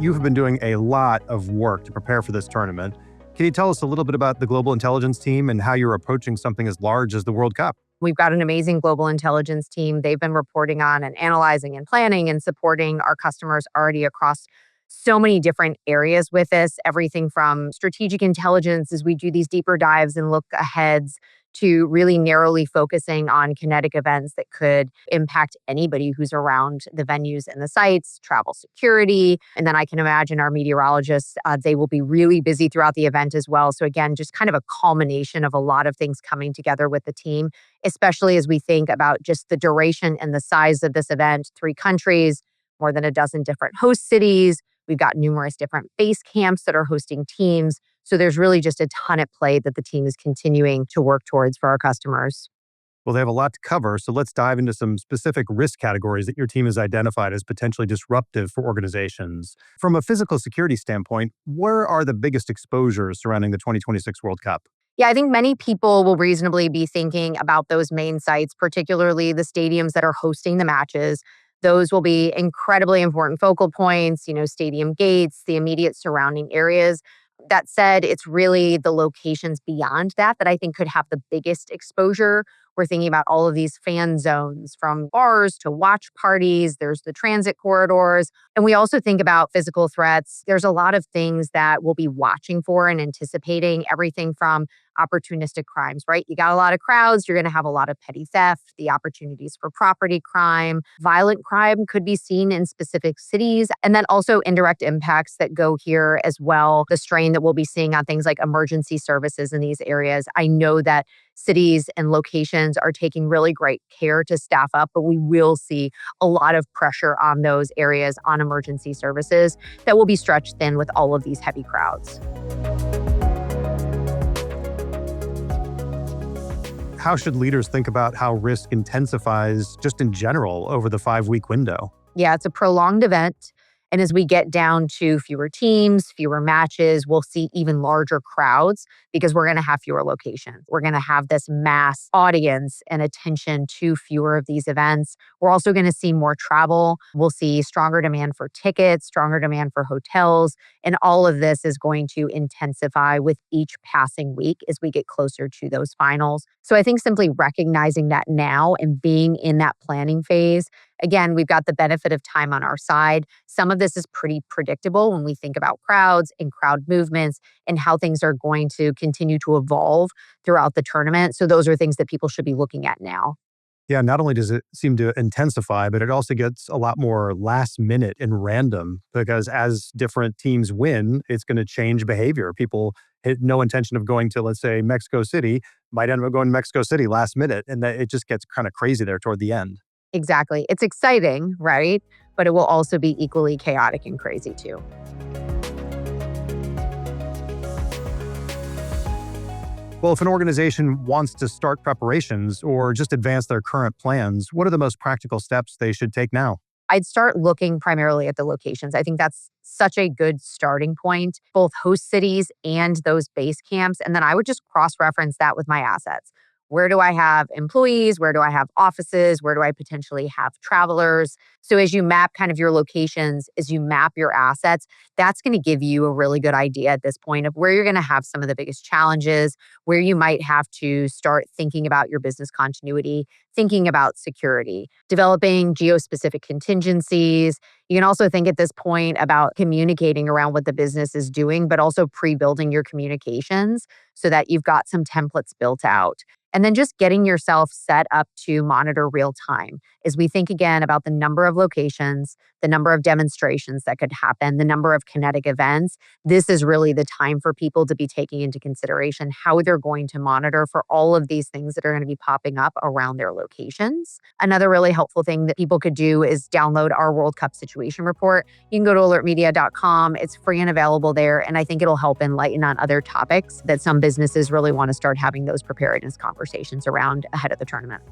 you have been doing a lot of work to prepare for this tournament. Can you tell us a little bit about the global intelligence team and how you're approaching something as large as the World Cup? We've got an amazing global intelligence team. They've been reporting on and analyzing and planning and supporting our customers already across so many different areas with this, everything from strategic intelligence as we do these deeper dives and look aheads to really narrowly focusing on kinetic events that could impact anybody who's around the venues and the sites, travel security. And then I can imagine our meteorologists, they will be really busy throughout the event as well. So again, just kind of a culmination of a lot of things coming together with the team, especially as we think about just the duration and the size of this event, 3 countries, more than a dozen different host cities. We've got numerous different base camps that are hosting teams. So there's really just a ton at play that the team is continuing to work towards for our customers. Well, they have a lot to cover, so let's dive into some specific risk categories that your team has identified as potentially disruptive for organizations. From a physical security standpoint, where are the biggest exposures surrounding the 2026 World Cup? Yeah, I think many people will reasonably be thinking about those main sites, particularly the stadiums that are hosting the matches. Those will be incredibly important focal points, stadium gates, the immediate surrounding areas. That said, it's really the locations beyond that I think could have the biggest exposure. We're thinking about all of these fan zones from bars to watch parties. There's the transit corridors. And we also think about physical threats. There's a lot of things that we'll be watching for and anticipating, everything from opportunistic crimes, right? You got a lot of crowds, you're going to have a lot of petty theft, the opportunities for property crime. Violent crime could be seen in specific cities, and then also indirect impacts that go here as well. The strain that we'll be seeing on things like emergency services in these areas. I know that cities and locations are taking really great care to staff up, but we will see a lot of pressure on those areas on emergency services that will be stretched thin with all of these heavy crowds. How should leaders think about how risk intensifies just in general over the 5-week window? Yeah, it's a prolonged event. And as we get down to fewer teams, fewer matches, we'll see even larger crowds because we're going to have fewer locations. We're going to have this mass audience and attention to fewer of these events. We're also going to see more travel. We'll see stronger demand for tickets, stronger demand for hotels. And all of this is going to intensify with each passing week as we get closer to those finals. So I think simply recognizing that now and being in that planning phase. Again, we've got the benefit of time on our side. Some of this is pretty predictable when we think about crowds and crowd movements and how things are going to continue to evolve throughout the tournament. So those are things that people should be looking at now. Yeah, not only does it seem to intensify, but it also gets a lot more last minute and random because as different teams win, it's going to change behavior. People had no intention of going to, let's say, Mexico City, might end up going to Mexico City last minute. And that it just gets kind of crazy there toward the end. Exactly. It's exciting, right? But it will also be equally chaotic and crazy too. Well, if an organization wants to start preparations or just advance their current plans, what are the most practical steps they should take now? I'd start looking primarily at the locations. I think that's such a good starting point, both host cities and those base camps. And then I would just cross-reference that with my assets. Where do I have employees? Where do I have offices? Where do I potentially have travelers? So as you map kind of your locations, as you map your assets, that's going to give you a really good idea at this point of where you're going to have some of the biggest challenges, where you might have to start thinking about your business continuity, thinking about security, developing geo-specific contingencies. You can also think at this point about communicating around what the business is doing, but also pre-building your communications so that you've got some templates built out. And then just getting yourself set up to monitor real time as we think again about the number of locations, the number of demonstrations that could happen, the number of kinetic events. This is really the time for people to be taking into consideration how they're going to monitor for all of these things that are going to be popping up around their locations. Another really helpful thing that people could do is download our World Cup situation report. You can go to alertmedia.com. It's free and available there. And I think it'll help enlighten on other topics that some businesses really want to start having those preparedness conversations around ahead of the tournament.